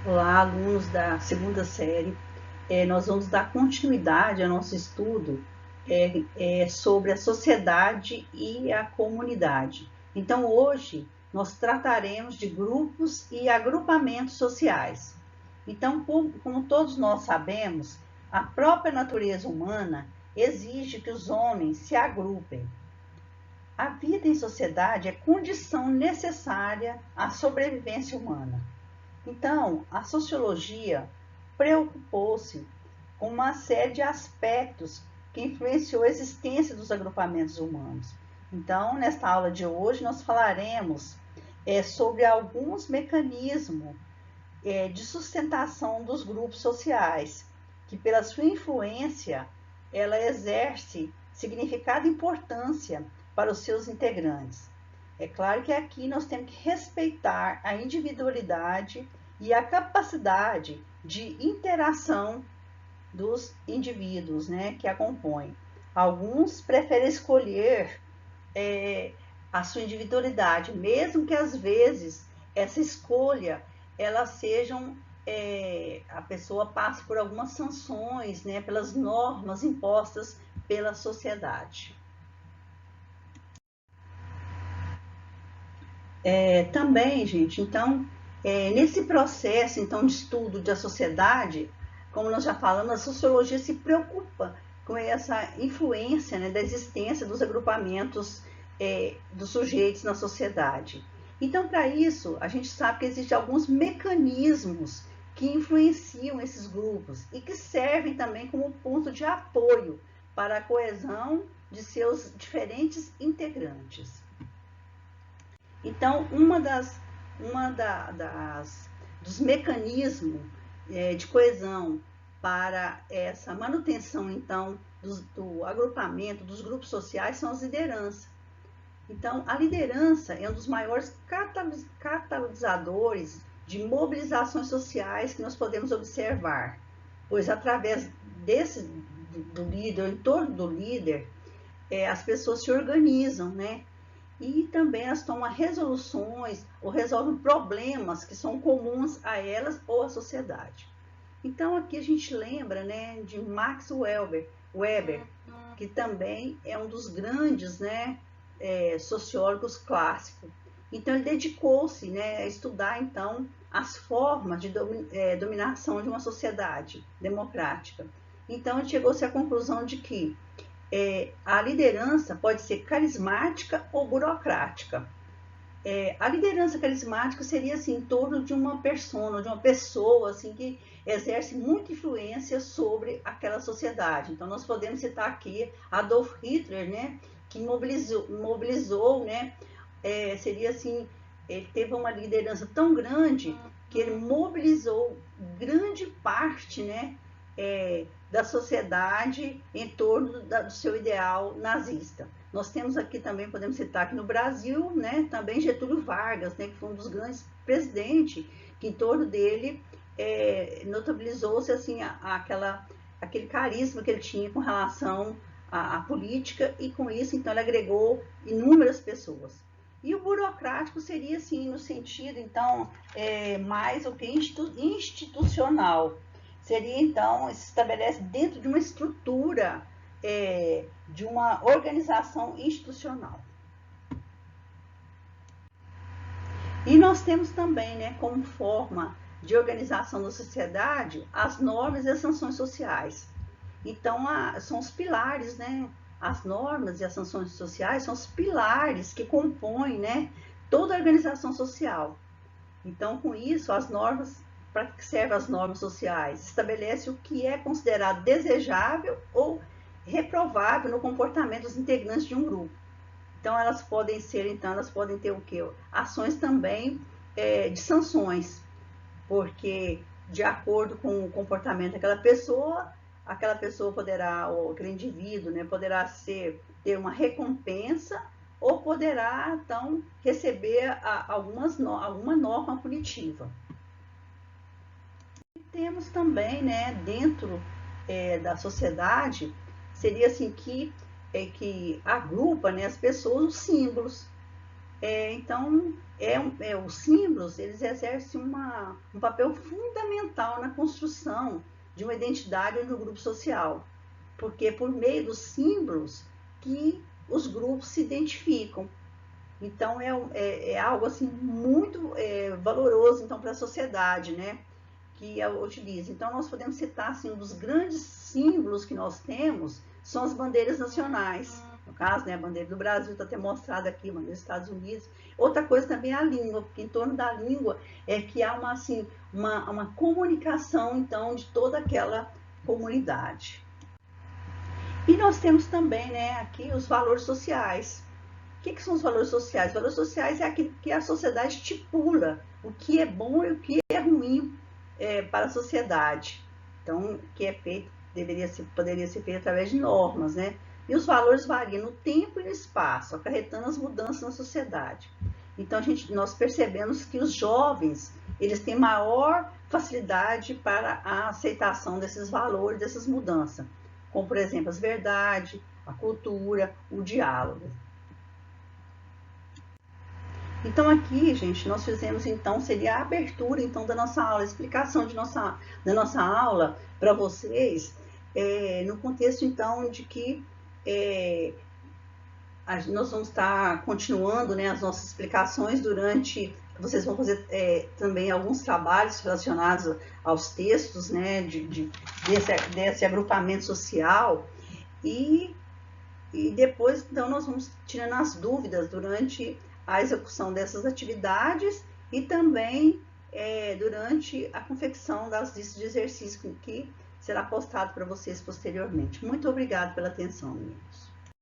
Olá, alunos da segunda série. Nós vamos dar continuidade ao nosso estudo sobre a sociedade e a comunidade. Então, hoje, nós trataremos de grupos e agrupamentos sociais. Então, como todos nós sabemos, a própria natureza humana exige que os homens se agrupem. A vida em sociedade é condição necessária à sobrevivência humana. Então, a sociologia preocupou-se com uma série de aspectos que influenciou a existência dos agrupamentos humanos. Então, nesta aula de hoje, nós falaremos sobre alguns mecanismos de sustentação dos grupos sociais, que pela sua influência, ela exerce significada importância para os seus integrantes. É claro que aqui nós temos que respeitar a individualidade e a capacidade de interação dos indivíduos, né, que a compõem. Alguns preferem escolher a sua individualidade, mesmo que às vezes essa escolha ela sejam a pessoa passe por algumas sanções, né, pelas normas impostas pela sociedade. Também, gente, então, nesse processo então de estudo da sociedade, como nós já falamos, a sociologia se preocupa com essa influência, né, da existência dos agrupamentos dos sujeitos na sociedade. Então, para isso, a gente sabe que existem alguns mecanismos que influenciam esses grupos e que servem também como ponto de apoio para a coesão de seus diferentes integrantes. Então, dos mecanismos de coesão para essa manutenção, então, do agrupamento, dos grupos sociais, são as lideranças. Então, a liderança é um dos maiores catalisadores de mobilizações sociais que nós podemos observar, pois através do líder, em torno do líder, as pessoas se organizam, né? E também elas tomam resoluções ou resolvem problemas que são comuns a elas ou à sociedade. Então aqui a gente lembra, né, de Max Weber, que também é um dos grandes, né, sociólogos clássicos. Então ele dedicou-se, né, a estudar então as formas de dominação de uma sociedade democrática. Então ele chegou-se à conclusão de que a liderança pode ser carismática ou burocrática. A liderança carismática seria assim, em torno de uma persona, de uma pessoa assim, que exerce muita influência sobre aquela sociedade. Então, nós podemos citar aqui Adolf Hitler, né, que mobilizou, né, seria assim, ele teve uma liderança tão grande que ele mobilizou grande parte, né, da sociedade em torno do seu ideal nazista. Nós temos aqui também, podemos citar aqui no Brasil, né, também Getúlio Vargas, né, que foi um dos grandes presidentes, que em torno dele notabilizou-se assim, aquele carisma que ele tinha com relação à política, e com isso, então, ele agregou inúmeras pessoas. E o burocrático seria, assim, no sentido, então, mais o que institucional. Seria, então, se estabelece dentro de uma estrutura, de uma organização institucional. E nós temos também, né, como forma de organização da sociedade, as normas e as sanções sociais. Então, são os pilares, né? As normas e as sanções sociais são os pilares que compõem, né, toda a organização social. Então, com isso, as normas, para que servem as normas sociais? Estabelece o que é considerado desejável ou reprovável no comportamento dos integrantes de um grupo. Então, elas podem ter o quê? Ações também de sanções, porque de acordo com o comportamento daquela pessoa, poderá, ou aquele indivíduo, né, poderá ter uma recompensa ou poderá, então, receber alguma norma punitiva. E temos também, né, dentro da sociedade, seria assim que agrupa, né, as pessoas, os símbolos. Então, Os símbolos, eles exercem um papel fundamental na construção de uma identidade do grupo social, porque é por meio dos símbolos que os grupos se identificam. Então, é algo assim muito valoroso então, para a sociedade, né? Que utiliza. Então, nós podemos citar assim, um dos grandes símbolos que nós temos são as bandeiras nacionais. No caso, né, a bandeira do Brasil está até mostrada aqui, a bandeira dos Estados Unidos. Outra coisa também é a língua, porque em torno da língua é que há uma comunicação, então, de toda aquela comunidade. E nós temos também, né, aqui os valores sociais. O que são os valores sociais? Os valores sociais é aquilo que a sociedade estipula, o que é bom e o que é ruim para a sociedade. Então, o que é feito poderia ser feito através de normas, né? E os valores variam no tempo e no espaço, acarretando as mudanças na sociedade. Então, nós percebemos que os jovens, eles têm maior facilidade para a aceitação desses valores, dessas mudanças, como, por exemplo, as verdades, a cultura, o diálogo. Então aqui, gente, nós fizemos então, seria a abertura então da nossa aula, a explicação da nossa aula para vocês, no contexto então de que nós vamos estar continuando, né, as nossas explicações vocês vão fazer também alguns trabalhos relacionados aos textos, né, desse agrupamento social e depois, então, nós vamos tirando as dúvidas durante a execução dessas atividades e também durante a confecção das listas de exercícios que será postado para vocês posteriormente. Muito obrigada pela atenção, meninos.